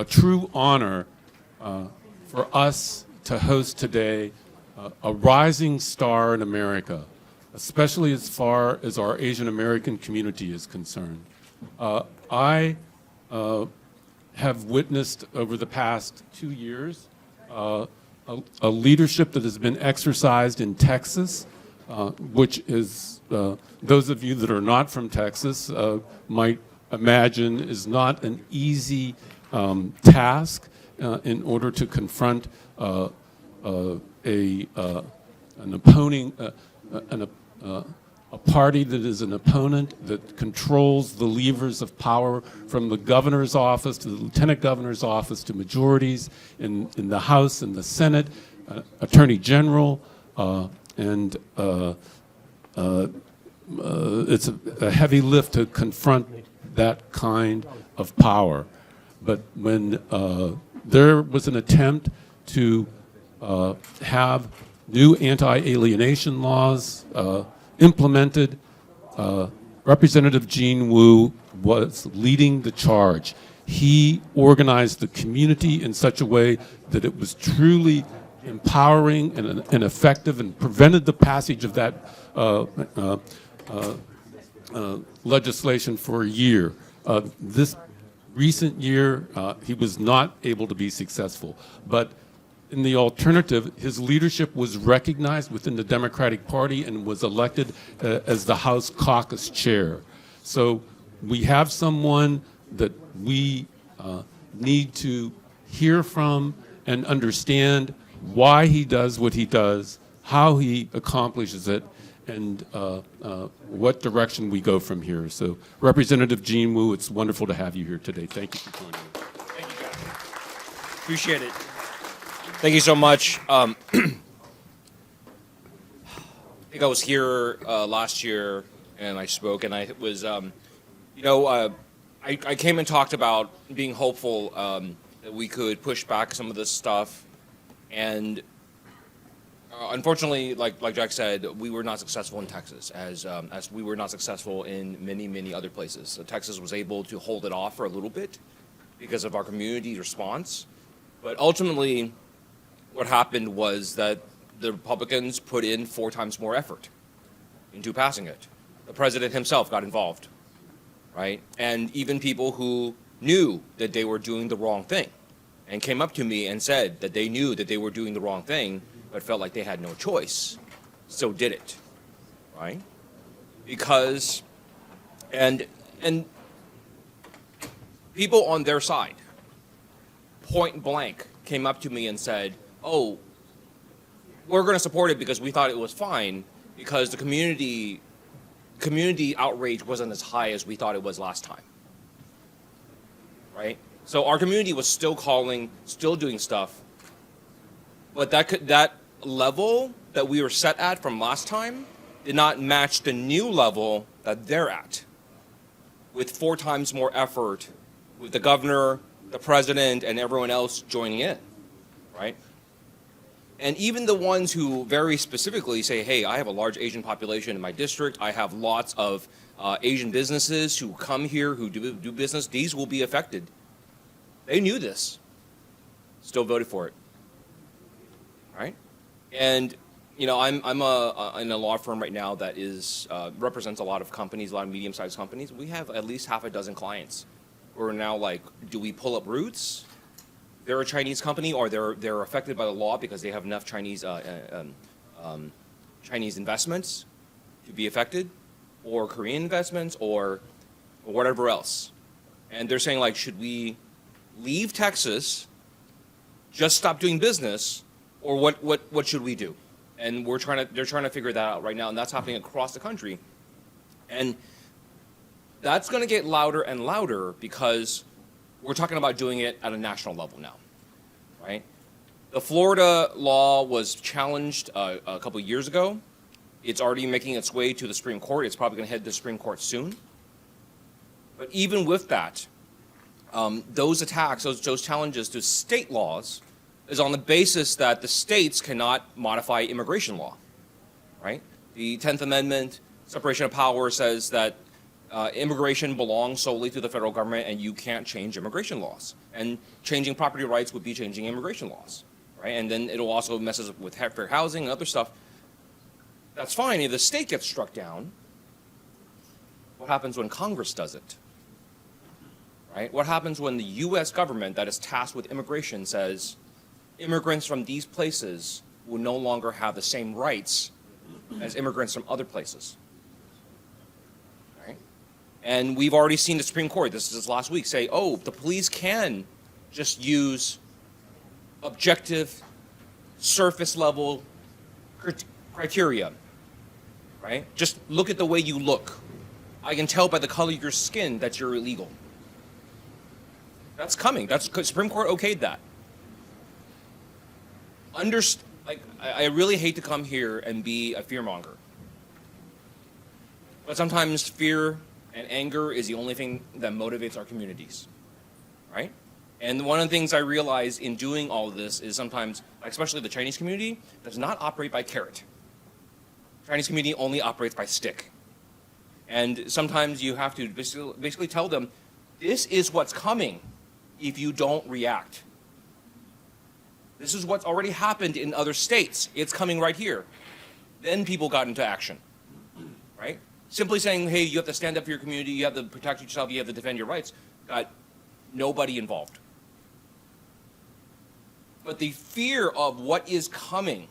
true honor for us to host today a rising star in America, especially as far as our Asian American community is concerned. I have witnessed over the past 2 years a leadership that has been exercised in Texas, which is, those of you that are not from Texas might imagine is not an easy task in order to confront an opposing, a party that is an opponent that controls the levers of power from the governor's office to the lieutenant governor's office to majorities in the House and the Senate, Attorney General, and it's a heavy lift to confront that kind of power. But when there was an attempt to have new anti-alienation laws implemented, Representative Gene Wu was leading the charge. He organized the community in such a way that it was truly empowering and effective, and prevented the passage of that legislation for a year. This recent year, he was not able to be successful. But in the alternative, his leadership was recognized within the Democratic Party and was elected as the House Caucus Chair. So we have someone that we need to hear from and understand why he does what he does, how he accomplishes it, and what direction we go from here. So Representative Gene Wu, it's wonderful to have you here today. Thank you for joining us. Thank you, guys. Appreciate it. Thank you so much. I think I was here last year and I spoke, and I was, I came and talked about being hopeful that we could push back some of this stuff, and unfortunately, like Jack said, we were not successful in Texas, as we were not successful in many other places. So Texas was able to hold it off for a little bit because of our community response, but ultimately, what happened was that the Republicans put in 4 times more effort into passing it. The president himself got involved, right? And even people who knew that they were doing the wrong thing and came up to me and said that they knew that they were doing the wrong thing but felt like they had no choice, so did it, right? Because, and people on their side, point blank, came up to me and said, oh, we're going to support it because we thought it was fine because the community outrage wasn't as high as we thought it was last time, right? So our community was still calling, still doing stuff, but that level that we were set at from last time did not match the new level that they're at, with 4 times more effort, with the governor, the president, and everyone else joining in, right? And even the ones who very specifically say, hey, I have a large Asian population in my district, I have lots of Asian businesses who come here, who do business, these will be affected. They knew this, still voted for it, right? And, you know, I'm in a law firm right now that is, represents a lot of companies, a lot of medium-sized companies. We have at least half a dozen clients who are now like, do we pull up roots? They're a Chinese company, or they're affected by the law because they have enough Chinese investments to be affected, or Korean investments, or whatever else. And they're saying, like, should we leave Texas, just stop doing business, or what should we do? And they're trying to figure that out right now, and that's happening across the country. And that's going to get louder and louder because we're talking about doing it at a national level now, right? The Florida law was challenged a couple of years ago. It's already making its way to the Supreme Court. It's probably going to head to the Supreme Court soon. But even with that, those attacks, those challenges to state laws is on the basis that the states cannot modify immigration law, right? The 10th Amendment, separation of power, says that immigration belongs solely to the federal government and you can't change immigration laws. And changing property rights would be changing immigration laws, right? And then it'll also messes up with fair housing and other stuff. That's fine if the state gets struck down. What happens when Congress does it? Right? What happens when the U.S. government that is tasked with immigration says immigrants from these places will no longer have the same rights as immigrants from other places? Right? And we've already seen the Supreme Court, this is last week, say, oh, the police can just use objective, surface level criteria, right? Just look at the way you look. I can tell by the color of your skin that you're illegal. That's coming. That's Supreme Court okayed that. I really hate to come here and be a fearmonger, but sometimes fear and anger is the only thing that motivates our communities, right? And one of the things I realize in doing all of this is sometimes, especially the Chinese community, does not operate by carrot. Chinese community only operates by stick. And sometimes you have to basically tell them, this is what's coming if you don't react. This is what's already happened in other states. It's coming right here. Then people got into action, right? Simply saying, hey, you have to stand up for your community, you have to protect yourself, you have to defend your rights, got nobody involved. But the fear of what is coming,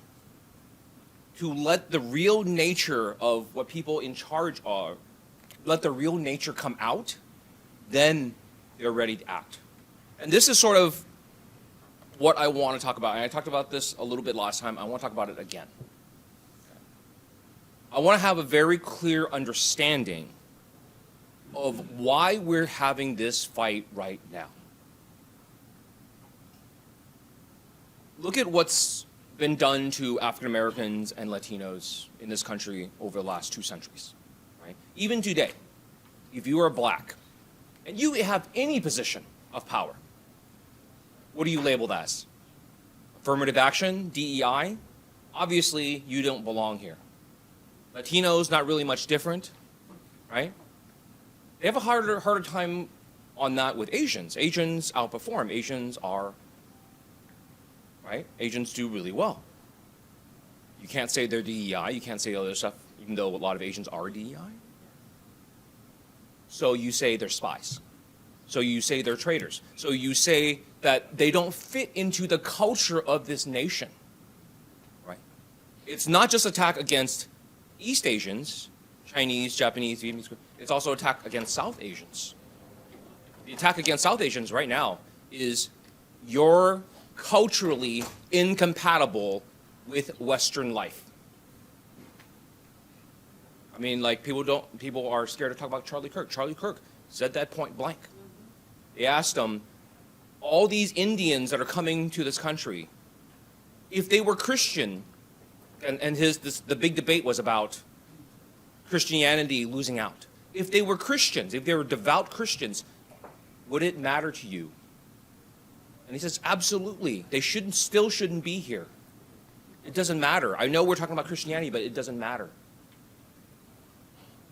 to let the real nature of what people in charge are, let the real nature come out, then they're ready to act. And this is sort of what I want to talk about. And I talked about this a little bit last time. I want to talk about it again. I want to have a very clear understanding of why we're having this fight right now. Look at what's been done to African Americans and Latinos in this country over the last 2 centuries, right? Even today, if you are black and you have any position of power, what are you labeled as? Affirmative action, DEI? Obviously, you don't belong here. Latinos, not really much different, right? They have a harder time on that with Asians. Asians outperform. Asians are, right? Asians do really well. You can't say they're DEI. You can't say other stuff, even though a lot of Asians are DEI. So you say they're spies. So you say they're traitors. So you say that they don't fit into the culture of this nation, right? It's not just attack against East Asians, Chinese, Japanese, Vietnamese. It's also attack against South Asians. The attack against South Asians right now is you're culturally incompatible with Western life. I mean, like people are scared to talk about Charlie Kirk. Charlie Kirk said that point blank. They asked him, all these Indians that are coming to this country, if they were Christian, and the big debate was about Christianity losing out. If they were Christians, if they were devout Christians, would it matter to you? And he says, absolutely. They still shouldn't be here. It doesn't matter. I know we're talking about Christianity, but it doesn't matter.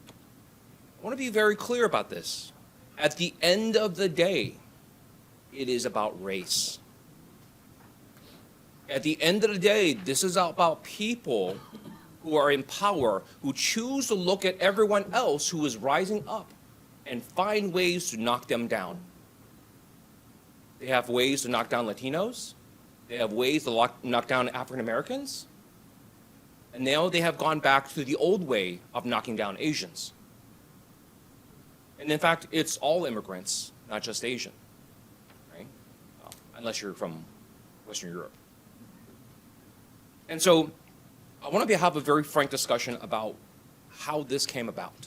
I want to be very clear about this. At the end of the day, it is about race. At the end of the day, this is about people who are in power, who choose to look at everyone else who is rising up and find ways to knock them down. They have ways to knock down Latinos. They have ways to knock down African Americans. And now they have gone back to the old way of knocking down Asians. And in fact, it's all immigrants, not just Asian, right? Unless you're from Western Europe. And so I want to have a very frank discussion about how this came about,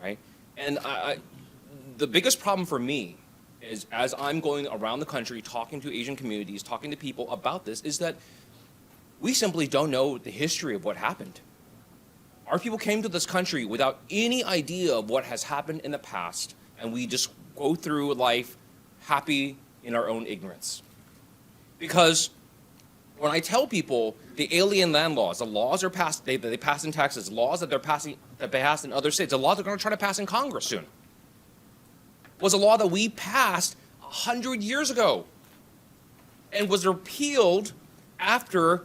right? And the biggest problem for me is, as I'm going around the country talking to Asian communities, talking to people about this, is that we simply don't know the history of what happened. Our people came to this country without any idea of what has happened in the past, and we just go through life happy in our own ignorance. Because When I tell people the alien land laws, the laws are passed, they pass in Texas, laws that passed in other states, the laws they're going to try to pass in Congress soon, was a law that we passed 100 years ago and was repealed after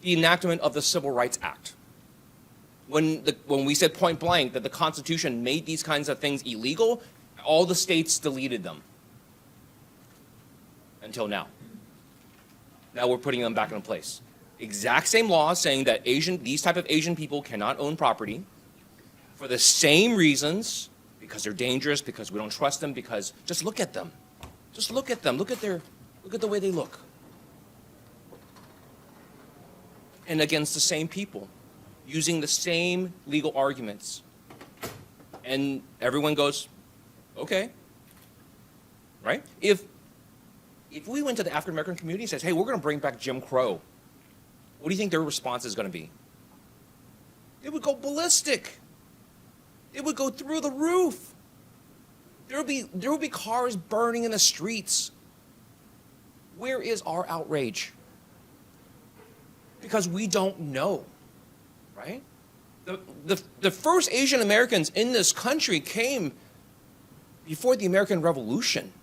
the enactment of the Civil Rights Act. When we said point blank that the Constitution made these kinds of things illegal, all the states deleted them. Until now. Now we're putting them back in place. Exact same law saying that these type of Asian people cannot own property for the same reasons, because they're dangerous, because we don't trust them, because just look at them. Just look at them. Look at the way they look. And against the same people, using the same legal arguments. And everyone goes, okay. Right? If we went to the African American community and says, hey, we're going to bring back Jim Crow, what do you think their response is going to be? They would go ballistic. It would go through the roof. There would be cars burning in the streets. Where is our outrage? Because we don't know, right? The first Asian Americans in this country came before the American Revolution.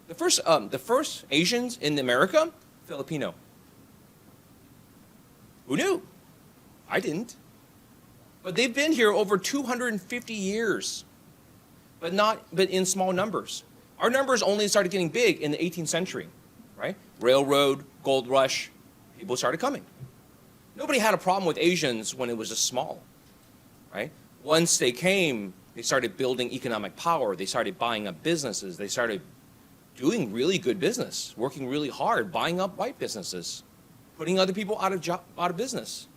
The first Asians in America, Filipino. Who knew? I didn't. But they've been here over 250 years, but in small numbers. Our numbers only started getting big in the 18th century, right? Railroad, gold rush, people started coming. Nobody had a problem with Asians when it was just small, right? Once they came, they started building economic power. They started buying up businesses. They started doing really good business, working really hard, buying up white businesses, putting other people out of business.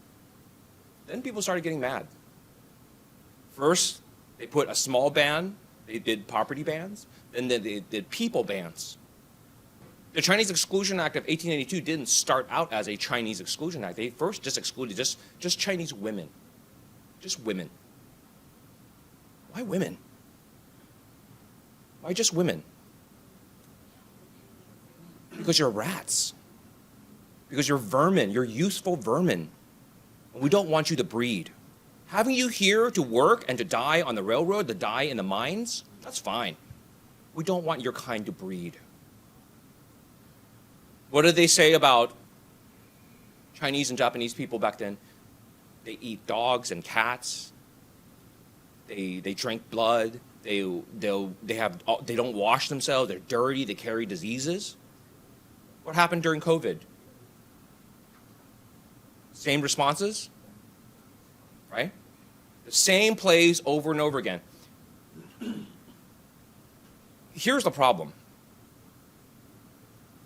Then people started getting mad. First, they put a small ban. They did property bans. Then they did people bans. The Chinese Exclusion Act of 1882 didn't start out as a Chinese Exclusion Act. They first just excluded just Chinese women. Just women. Why women? Why just women? Because you're rats. Because you're vermin. You're useful vermin. And we don't want you to breed. Having you here to work and to die on the railroad, to die in the mines, that's fine. We don't want your kind to breed. What did they say about Chinese and Japanese people back then? They eat dogs and cats. They drink blood. They don't wash themselves. They're dirty. They carry diseases. What happened during COVID? Same responses, right? The same plays over and over again. Here's the problem.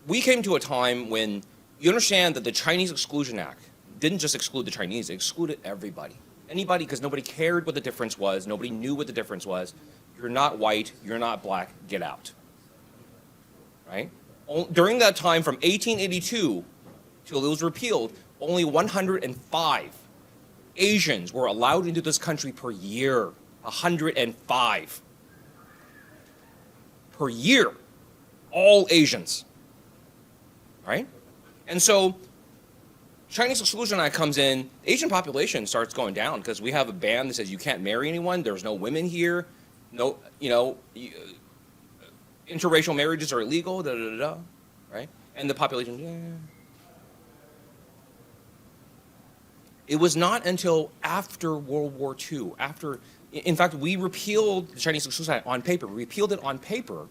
We came to a time when you understand that the Chinese Exclusion Act didn't just exclude the Chinese, it excluded everybody. Anybody, because nobody cared what the difference was, nobody knew what the difference was. You're not white, you're not black, get out. Right? During that time, from 1882 till it was repealed, only 105 Asians were allowed into this country per year. 105. Per year. All Asians. Right? And so, Chinese Exclusion Act comes in, Asian population starts going down because we have a ban that says you can't marry anyone, there's no women here, no, interracial marriages are illegal, right? And the population, It was not until after World War II, in fact, we repealed the Chinese Exclusion Act on paper. We repealed it on paper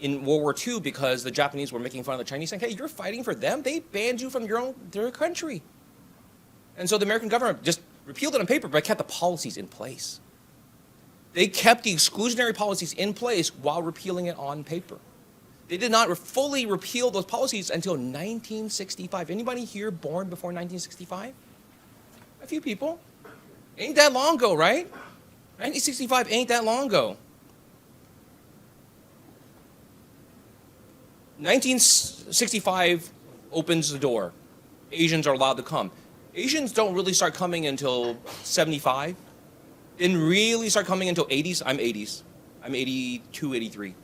in World War II because the Japanese were making fun of the Chinese, saying, hey, you're fighting for them? They banned you from their country. And so the American government just repealed it on paper, but kept the policies in place. They kept the exclusionary policies in place while repealing it on paper. They did not fully repeal those policies until 1965. Anybody here born before 1965? A few people. Ain't that long ago, right? 1965 ain't that long ago. 1965 opens the door. Asians are allowed to come. Asians don't really start coming until 75. Didn't really start coming until 80s. I'm 80s. I'm 82, 83.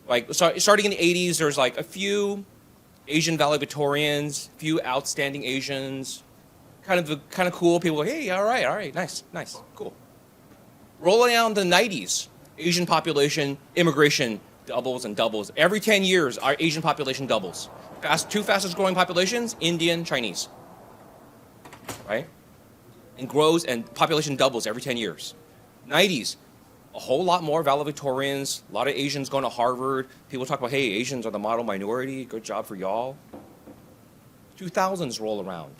Like, starting in the 80s, there's like a few Asian valedictorians, few outstanding Asians, kind of cool. People go, hey, all right, nice, cool. Rolling out in the 90s, Asian population, immigration doubles and doubles. Every 10 years, our Asian population doubles. Two fastest growing populations, Indian, Chinese, right? And grows, and population doubles every 10 years. 90s, a whole lot more valedictorians, a lot of Asians going to Harvard. People talk about, hey, Asians are the model minority, good job for y'all. 2000s roll around.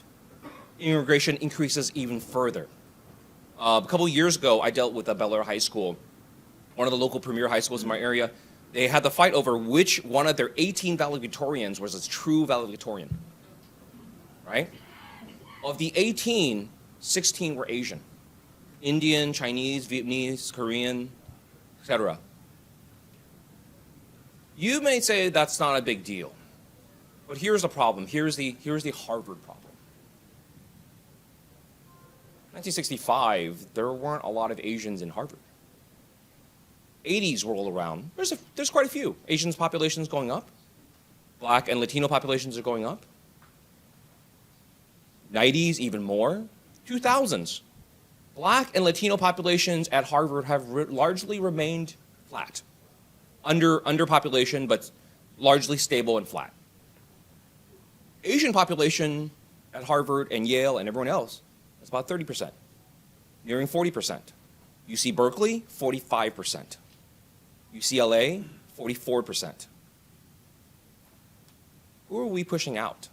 Immigration increases even further. A couple years ago, I dealt with a Bel Air High School, one of the local premier high schools in my area. They had the fight over which one of their 18 valedictorians was a true valedictorian, right? Of the 18, 16 were Asian. Indian, Chinese, Vietnamese, Korean, etc. You may say that's not a big deal, but here's the problem. Here's the Harvard problem. 1965, there weren't a lot of Asians in Harvard. 80s roll around. There's quite a few. Asians populations going up. Black and Latino populations are going up. 90s, even more. 2000s. Black and Latino populations at Harvard have largely remained flat. Under population, but largely stable and flat. Asian population at Harvard and Yale and everyone else is about 30%, nearing 40%. UC Berkeley, 45%. UCLA, 44%. Who are we pushing out?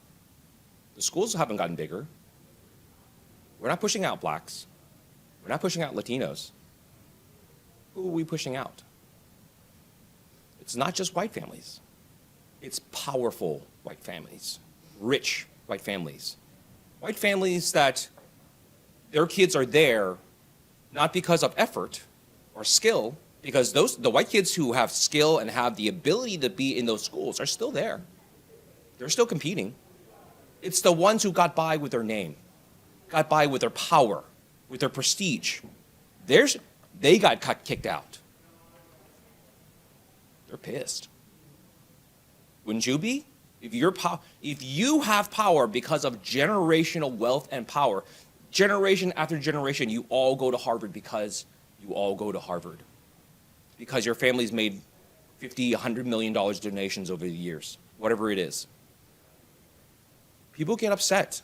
The schools haven't gotten bigger. We're not pushing out blacks. We're not pushing out Latinos. Who are we pushing out? It's not just white families. It's powerful white families, rich white families. White families that their kids are there not because of effort or skill, because the white kids who have skill and have the ability to be in those schools are still there. They're still competing. It's the ones who got by with their name, got by with their power, with their prestige. They got kicked out. They're pissed. Wouldn't you be? If you have power because of generational wealth and power, generation after generation, you all go to Harvard because you all go to Harvard. Because your family's made $50, $100 million donations over the years, whatever it is. People get upset.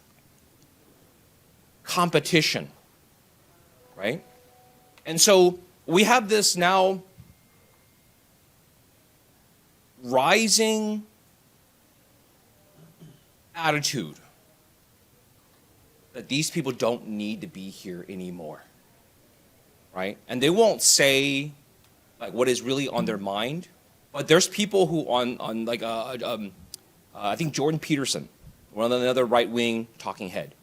Competition, right? And so we have this now rising attitude that these people don't need to be here anymore, right? And they won't say like what is really on their mind, but there's people who on like I think Jordan Peterson, one of another right-wing talking head,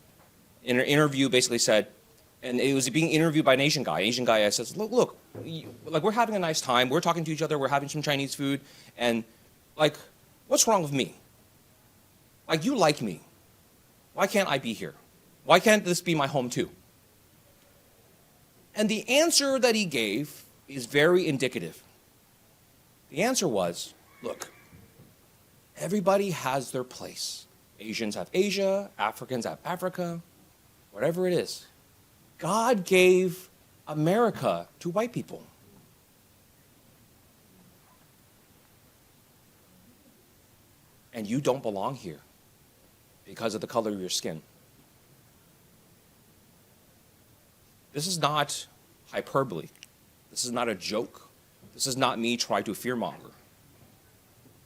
in an interview basically said, and it was being interviewed by an Asian guy. Says, look, like we're having a nice time, we're talking to each other, we're having some Chinese food, and like, what's wrong with me? Like, you like me. Why can't I be here? Why can't this be my home too? And the answer that he gave is very indicative. The answer was, look, everybody has their place. Asians have Asia, Africans have Africa, whatever it is. God gave America to white people. And you don't belong here because of the color of your skin. This is not hyperbole. This is not a joke. This is not me trying to fearmonger.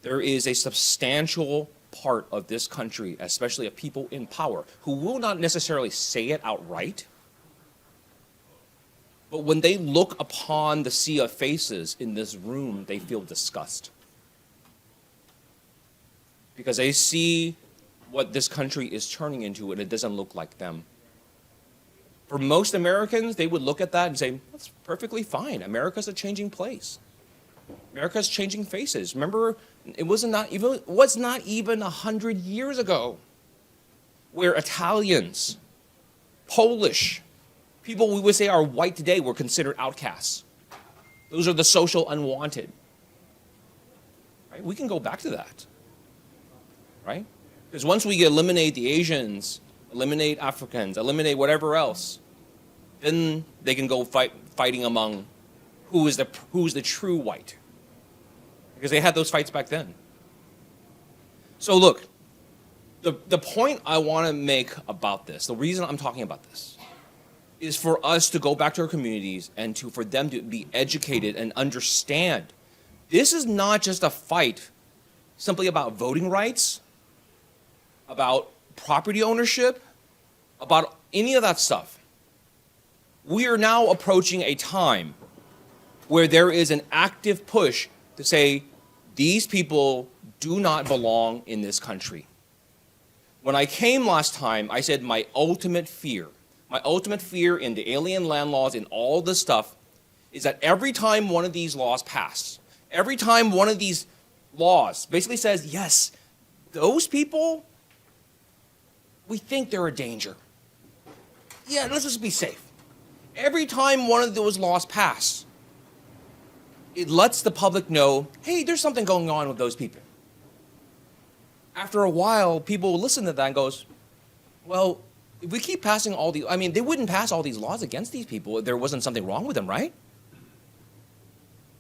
There is a substantial part of this country, especially of people in power, who will not necessarily say it outright, but when they look upon the sea of faces in this room, they feel disgust. Because they see what this country is turning into, and it doesn't look like them. For most Americans, they would look at that and say, that's perfectly fine. America's a changing place. America's changing faces. Remember, it was not even 100 years ago where Italians, Polish, people we would say are white today were considered outcasts. Those are the social unwanted. Right? We can go back to that. right? Because once we eliminate the Asians, eliminate Africans, eliminate whatever else, then they can go fighting among who is the true white. Because they had those fights back then. So look, the point I want to make about this, the reason I'm talking about this, is for us to go back to our communities and for them to be educated and understand. This is not just a fight simply about voting rights, about property ownership, about any of that stuff. We are now approaching a time where there is an active push to say, these people do not belong in this country. When I came last time, I said my ultimate fear in the alien land laws and all this stuff is that every time one of these laws pass, every time one of these laws basically says, yes, those people, we think they're a danger. Yeah, let's just be safe. Every time one of those laws pass, it lets the public know, hey, there's something going on with those people. After a while, people will listen to that and goes, well, if we keep passing all these, I mean, they wouldn't pass all these laws against these people if there wasn't something wrong with them, right?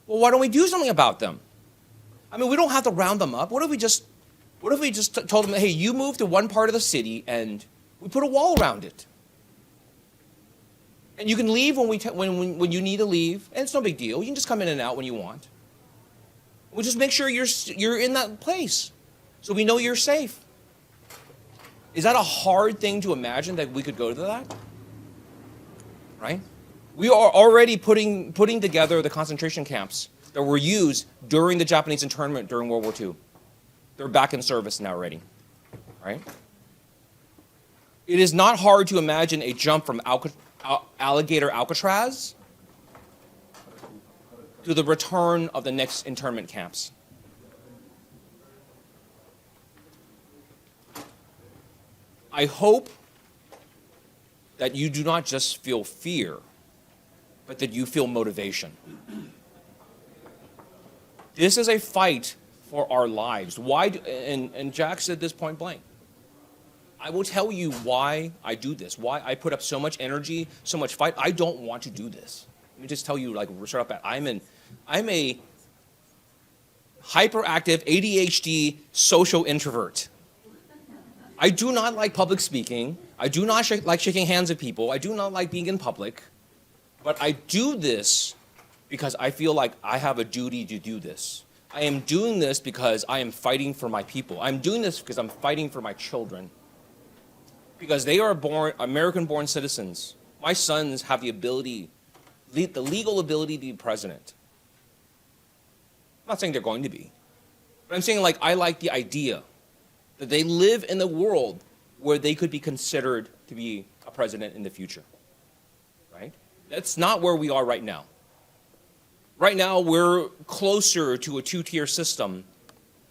Well, why don't we do something about them? I mean, we don't have to round them up. What if we just told them, hey, you move to one part of the city and we put a wall around it? And you can leave when you need to leave, and it's no big deal. You can just come in and out when you want. We'll just make sure you're in that place so we know you're safe. Is that a hard thing to imagine that we could go to that? Right? We are already putting together the concentration camps that were used during the Japanese internment during World War II. They're back in service now already. Right? It is not hard to imagine a jump from alligator Alcatraz to the return of the next internment camps. I hope that you do not just feel fear, but that you feel motivation. This is a fight for our lives. Why? And Jack said this point blank. I will tell you why I do this, why I put up so much energy, so much fight. I don't want to do this. Let me just tell you, like, straight up, I'm a hyperactive ADHD social introvert. I do not like public speaking. I do not like shaking hands with people. I do not like being in public. But I do this because I feel like I have a duty to do this. I am doing this because I am fighting for my people. I'm doing this because I'm fighting for my children. Because they are American-born citizens. My sons have the legal ability to be president. I'm not saying they're going to be. But I'm saying, like, I like the idea that they live in a world where they could be considered to be a president in the future, right? That's not where we are right now. Right now, we're closer to a two-tier system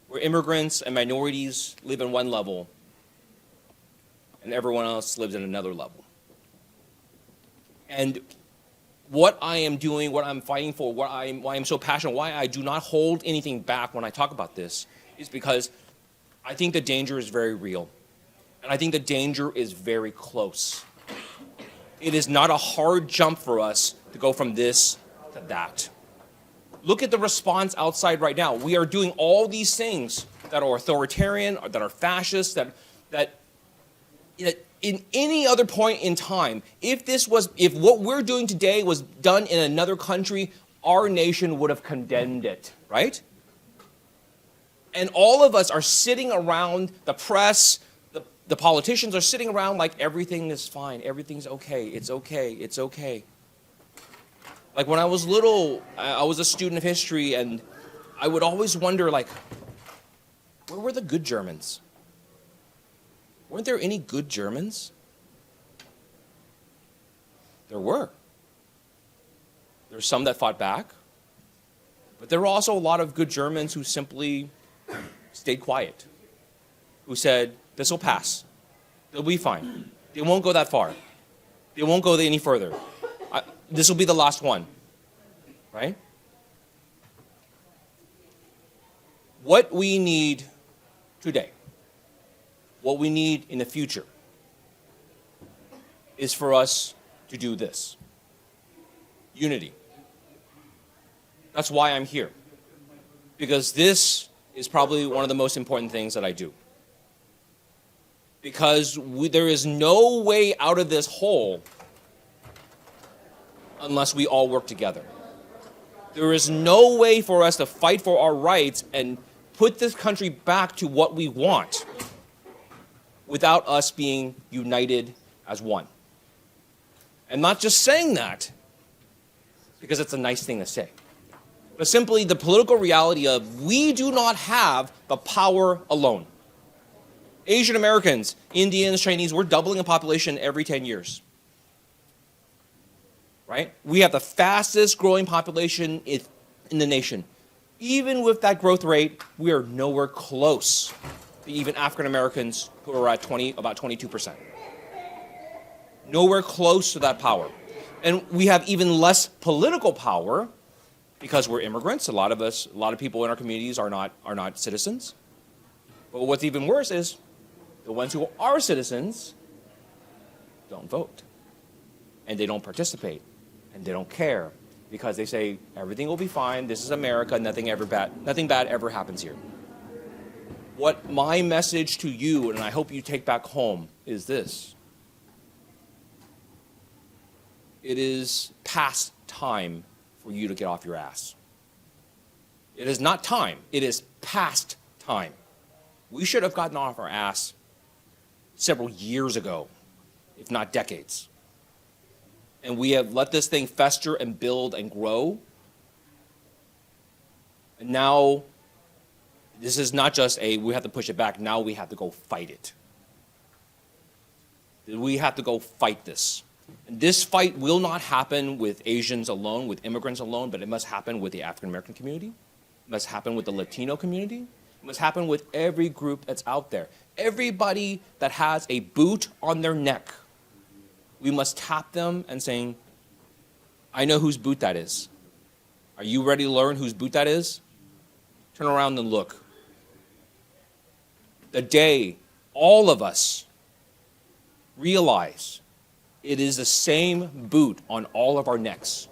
where immigrants and minorities live in one level and everyone else lives at another level. And what I am doing, what I'm fighting for, why I'm so passionate, why I do not hold anything back when I talk about this is because I think the danger is very real. And I think the danger is very close. It is not a hard jump for us to go from this to that. Look at the response outside right now. We are doing all these things that are authoritarian, or that are fascist, that in any other point in time, if what we're doing today was done in another country, our nation would have condemned it, right? And all of us are sitting around, the press, the politicians are sitting around like everything is fine, everything's okay, it's okay, it's okay. Like when I was little, I was a student of history, and I would always wonder, like, where were the good Germans? Weren't there any good Germans? There were. There's some that fought back, but there were also a lot of good Germans who simply stayed quiet, who said, this will pass. They'll be fine. They won't go that far. They won't go any further. This will be the last one, right? What we need today what we need in the future is for us to do this. Unity. That's why I'm here. Because this is probably one of the most important things that I do. Because there is no way out of this hole unless we all work together. There is no way for us to fight for our rights and put this country back to what we want without us being united as one. And not just saying that because it's a nice thing to say, but simply the political reality of we do not have the power alone. Asian Americans, Indians, Chinese, we're doubling in population every 10 years. Right? We have the fastest growing population in the nation. Even with that growth rate, we are nowhere close to even African Americans who are at about 22%. Nowhere close to that power. And we have even less political power because we're immigrants. A lot of people in our communities are not citizens. But what's even worse is the ones who are citizens don't vote. And they don't participate. And they don't care because they say everything will be fine. This is America. Nothing bad ever happens here. What my message to you, and I hope you take back home, is this: it is past time for you to get off your ass. It is not time. It is past time. We should have gotten off our ass several years ago, if not decades. And we have let this thing fester and build and grow. And now, this is not just we have to push it back. Now we have to go fight it. We have to go fight this. And this fight will not happen with Asians alone, with immigrants alone, but it must happen with the African American community. It must happen with the Latino community. It must happen with every group that's out there. Everybody that has a boot on their neck. We must tap them and saying, I know whose boot that is. Are you ready to learn whose boot that is? Turn around and look. The day all of us realize it is the same boot on all of our necks,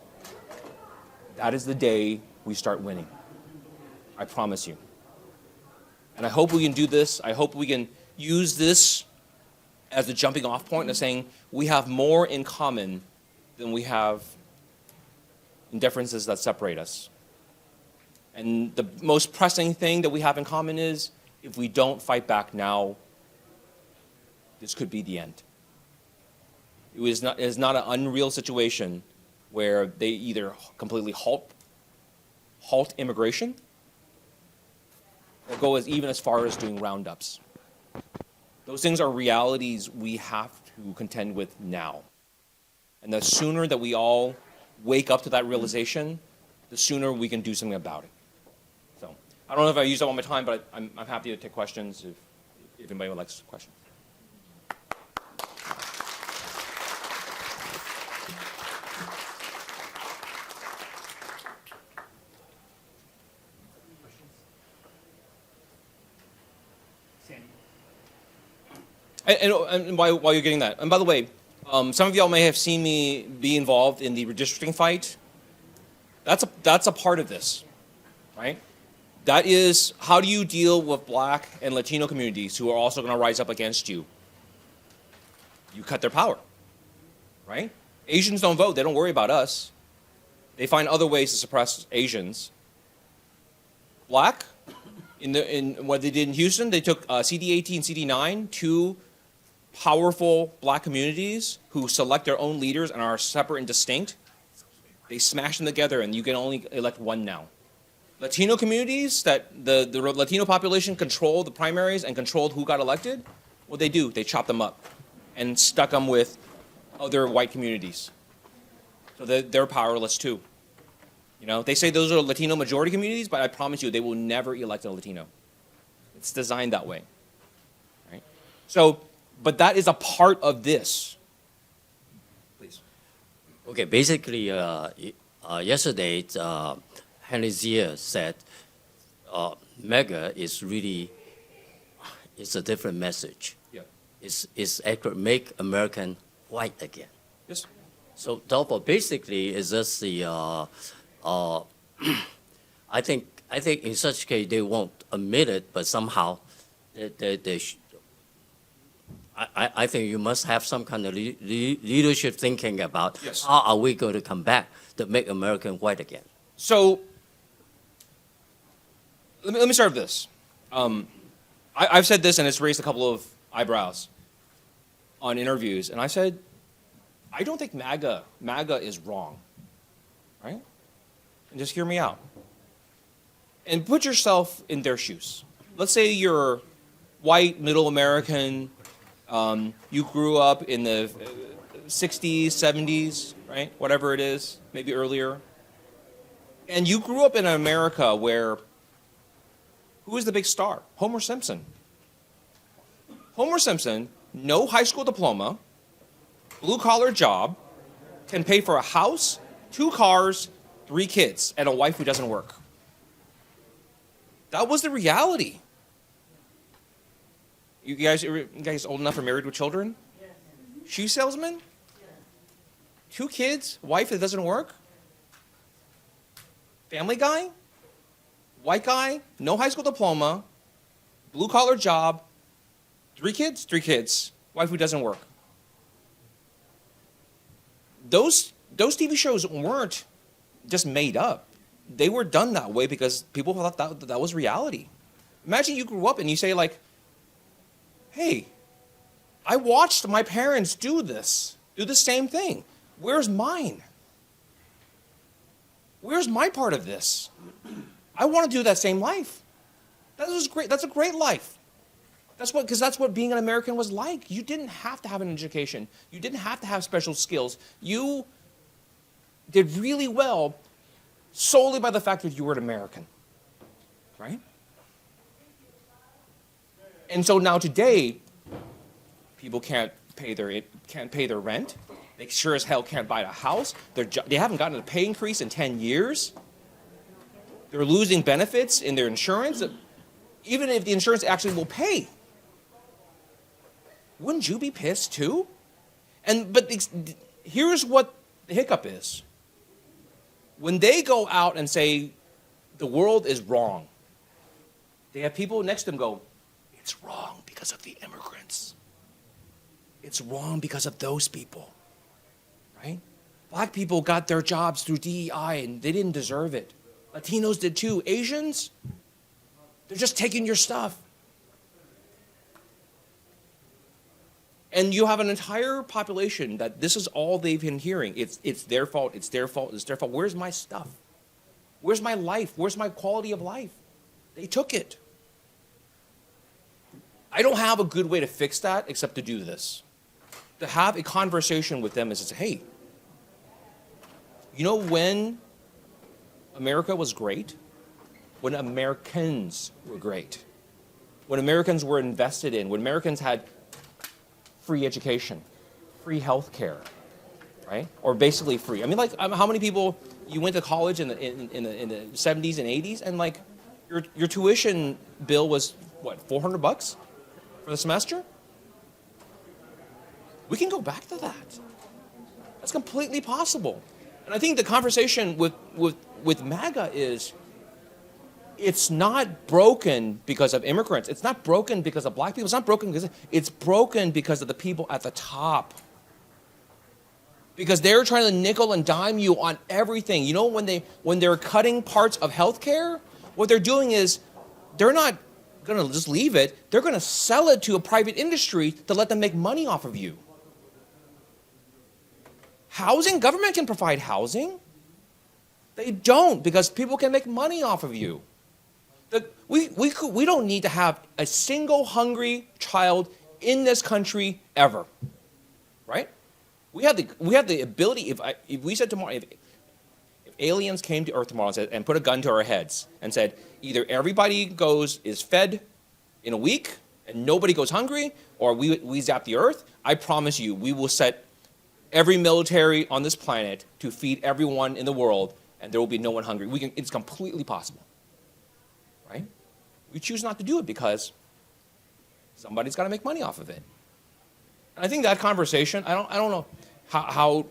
that is the day we start winning. I promise you. And I hope we can do this. I hope we can use this as a jumping off point of saying we have more in common than we have in differences that separate us. And the most pressing thing that we have in common is if we don't fight back now, this could be the end. It is not an unreal situation where they either completely halt immigration or go even as far as doing roundups. Those things are realities we have to contend with now. And the sooner that we all wake up to that realization, the sooner we can do something about it. So I don't know if I used up all my time, but I'm happy to take questions if anybody would like a question. And while you're getting that, and by the way, some of y'all may have seen me be involved in the redistricting fight. That's a part of this, right? That is, how do you deal with Black and Latino communities who are also going to rise up against you? You cut their power, right? Asians don't vote. They don't worry about us. They find other ways to suppress Asians. Black, in what they did in Houston, they took CD18 and CD9, two powerful Black communities who select their own leaders and are separate and distinct. They smash them together, and you can only elect one now. Latino communities that the Latino population controlled the primaries and controlled who got elected, what they do, they chop them up and stuck them with other white communities. So they're powerless too. You know, they say those are Latino majority communities, but I promise you, they will never elect a Latino. It's designed that way, right? So, but that is a part of this. Please. Okay, basically, yesterday, Henry Zier said MEGA is really, it's a different message. is actually make American white again. Yes. So therefore, basically, it's just the I think in such case they won't admit it, but somehow I think you must have some kind of leadership thinking about Yes. how are we going to come back to make American white again. So let me start with this. I've said this, and it's raised a couple of eyebrows on interviews, and I said, I don't think MAGA is wrong, right? And just hear me out. And put yourself in their shoes. Let's say you're white, middle American, you grew up in the 60s, 70s, right? Whatever it is, maybe earlier. And you grew up in America where, who is the big star? Homer Simpson. Homer Simpson, no high school diploma, blue-collar job, can pay for a house, 2 cars, 3 kids, and a wife who doesn't work. That was the reality. You guys old enough or married with children? Yes. Shoe salesman? Yes. 2 kids, wife that doesn't work? Family guy? White guy, no high school diploma, blue-collar job, 3 kids? 3 kids, wife who doesn't work. Those TV shows weren't just made up. They were done that way because people thought that was reality. Imagine you grew up and you say like, hey, I watched my parents do the same thing. Where's mine? Where's my part of this? I want to do that same life. That was great. That's a great life. Because that's what being an American was like. You didn't have to have an education. You didn't have to have special skills. You did really well solely by the fact that you were an American, right? And so now today, people can't pay their rent. They sure as hell can't buy a house. They haven't gotten a pay increase in 10 years. They're losing benefits in their insurance, even if the insurance actually will pay. Wouldn't you be pissed too? But here's what the hiccup is. When they go out and say the world is wrong, they have people next to them go, it's wrong because of the immigrants. It's wrong because of those people, right? Black people got their jobs through DEI and they didn't deserve it. Latinos did too. Asians, they're just taking your stuff. And you have an entire population that this is all they've been hearing. It's their fault, it's their fault, it's their fault. Where's my stuff? Where's my life? Where's my quality of life? They took it. I don't have a good way to fix that except to do this. To have a conversation with them is to say, hey, you know when America was great? When Americans were great. When Americans were invested in, when Americans had free education, free health care, right? Or basically free. I mean, like, how many people, you went to college in the 70s and 80s, and like, your tuition bill was, what, $400 for the semester? We can go back to that. That's completely possible. And I think the conversation with MAGA is, it's not broken because of immigrants. It's not broken because of black people. It's not broken because it's broken because of the people at the top. Because they're trying to nickel and dime you on everything. You know, when they're cutting parts of healthcare, what they're doing is they're not going to just leave it. They're going to sell it to a private industry to let them make money off of you. Housing, government can provide housing. They don't because people can make money off of you. We don't need to have a single hungry child in this country ever, right? We have the ability. If we said tomorrow, if aliens came to Earth tomorrow and put a gun to our heads and said either everybody is fed in a week and nobody goes hungry, or we zap the Earth, I promise you we will set every military on this planet to feed everyone in the world, and there will be no one hungry. It's completely possible. Right? We choose not to do it because somebody's got to make money off of it. I think that conversation, I don't know how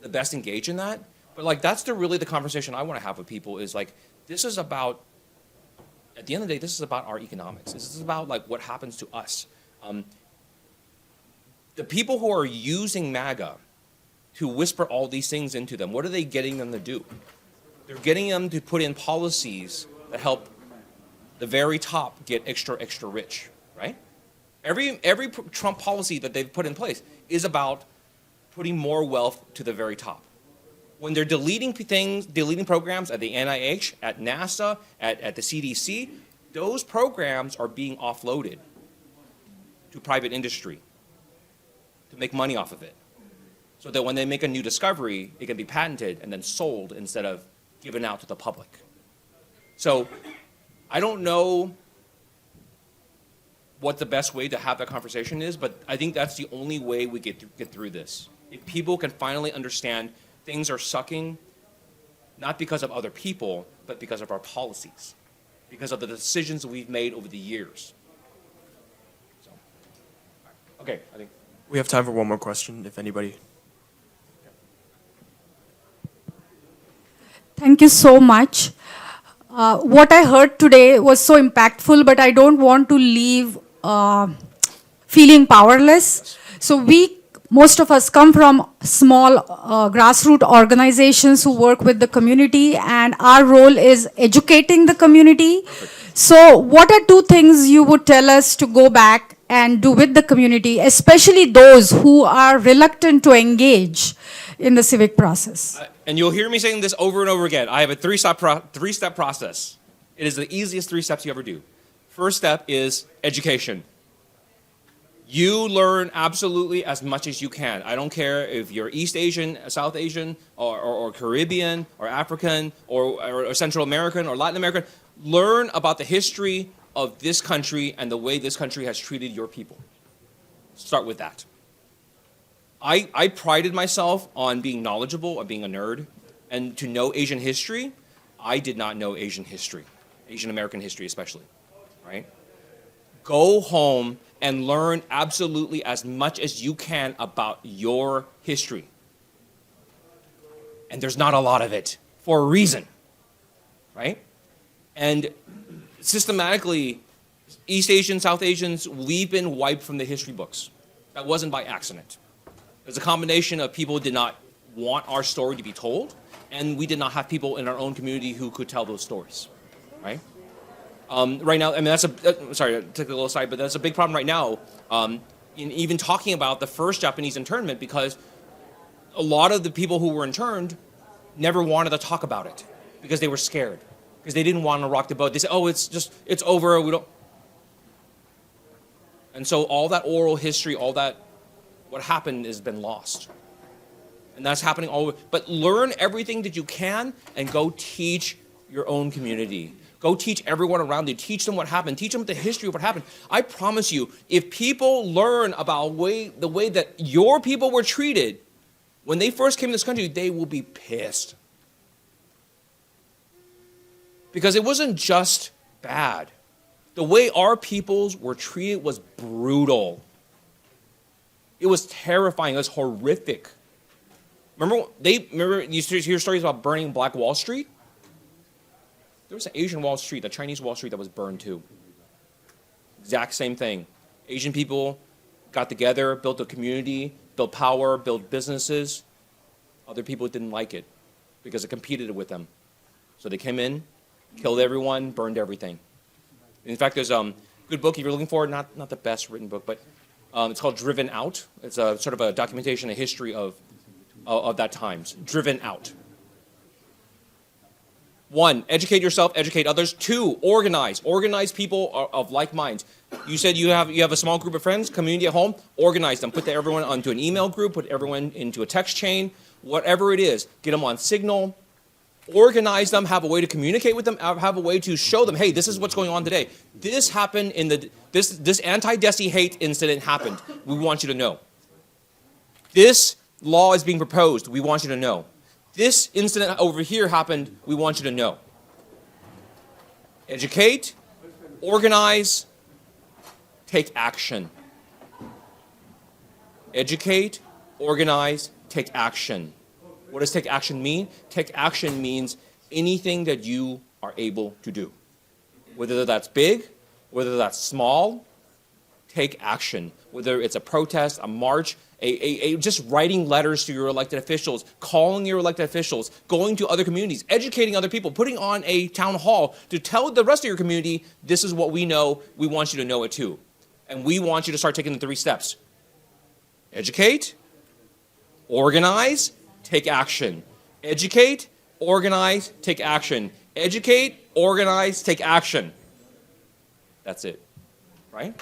the best engage in that, but like that's really the conversation I want to have with people is like, this is about, at the end of the day, this is about our economics. This is about like what happens to us. The people who are using MAGA to whisper all these things into them, what are they getting them to do? They're getting them to put in policies that help the very top get extra rich, right? Every Trump policy that they've put in place is about putting more wealth to the very top. When they're deleting things, deleting programs at the NIH, at NASA, at the CDC, those programs are being offloaded to private industry to make money off of it. So that when they make a new discovery, it can be patented and then sold instead of given out to the public. So I don't know what the best way to have that conversation is, but I think that's the only way we get through this. If people can finally understand things are sucking, not because of other people, but because of our policies, because of the decisions that we've made over the years. So, okay, I think. We have time for one more question, if anybody. Thank you so much. What I heard today was so impactful, but I don't want to leave feeling powerless. So most of us come from small grassroots organizations who work with the community, and our role is educating the community. So what are two things you would tell us to go back and do with the community, especially those who are reluctant to engage in the civic process? And you'll hear me saying this over and over again. I have a three-step process. It is the easiest 3 steps you ever do. First step is education. You learn absolutely as much as you can. I don't care if you're East Asian, South Asian, or Caribbean, or African, or Central American, or Latin American. Learn about the history of this country and the way this country has treated your people. Start with that. I prided myself on being knowledgeable, on being a nerd, and to know Asian history. I did not know Asian history, Asian American history especially, right? Go home and learn absolutely as much as you can about your history. And there's not a lot of it for a reason, right? And systematically, East Asians, South Asians, we've been wiped from the history books. That wasn't by accident. There's a combination of people who did not want our story to be told, and we did not have people in our own community who could tell those stories, right? Right now, I mean, sorry, I took a little aside, but that's a big problem right now in even talking about the first Japanese internment, because a lot of the people who were interned never wanted to talk about it because they were scared, because they didn't want to rock the boat. They said, oh, it's over, we don't. And so all that oral history, all that, what happened has been lost. And that's happening all over. But learn everything that you can and go teach your own community. Go teach everyone around you. Teach them what happened. Teach them the history of what happened. I promise you, if people learn about the way that your people were treated when they first came to this country, they will be pissed. Because it wasn't just bad. The way our peoples were treated was brutal. It was terrifying. It was horrific. Remember you hear stories about burning Black Wall Street? There was an Asian Wall Street, a Chinese Wall Street that was burned too. Exact same thing. Asian people got together, built a community, built power, built businesses. Other people didn't like it because it competed with them. So they came in, killed everyone, burned everything. In fact, there's a good book if you're looking for it, not the best written book, but it's called Driven Out. It's a sort of a documentation, a history of that times. Driven Out. 1, educate yourself, educate others. 2, organize. Organize people of like minds. You said you have a small group of friends, community at home. Organize them. Put everyone onto an email group. Put everyone into a text chain. Whatever it is, get them on Signal. Organize them. Have a way to communicate with them. Have a way to show them, hey, this is what's going on today. This happened this anti-Desi hate incident happened. We want you to know. This law is being proposed. We want you to know. This incident over here happened. We want you to know. Educate, organize, take action. Educate, organize, take action. What does take action mean? Take action means anything that you are able to do. Whether that's big, whether that's small, take action. Whether it's a protest, a march, just writing letters to your elected officials, calling your elected officials, going to other communities, educating other people, putting on a town hall to tell the rest of your community, this is what we know, we want you to know it too. And we want you to start taking the 3 steps. Educate, organize, take action. Educate, organize, take action. Educate, organize, take action. That's it. Right?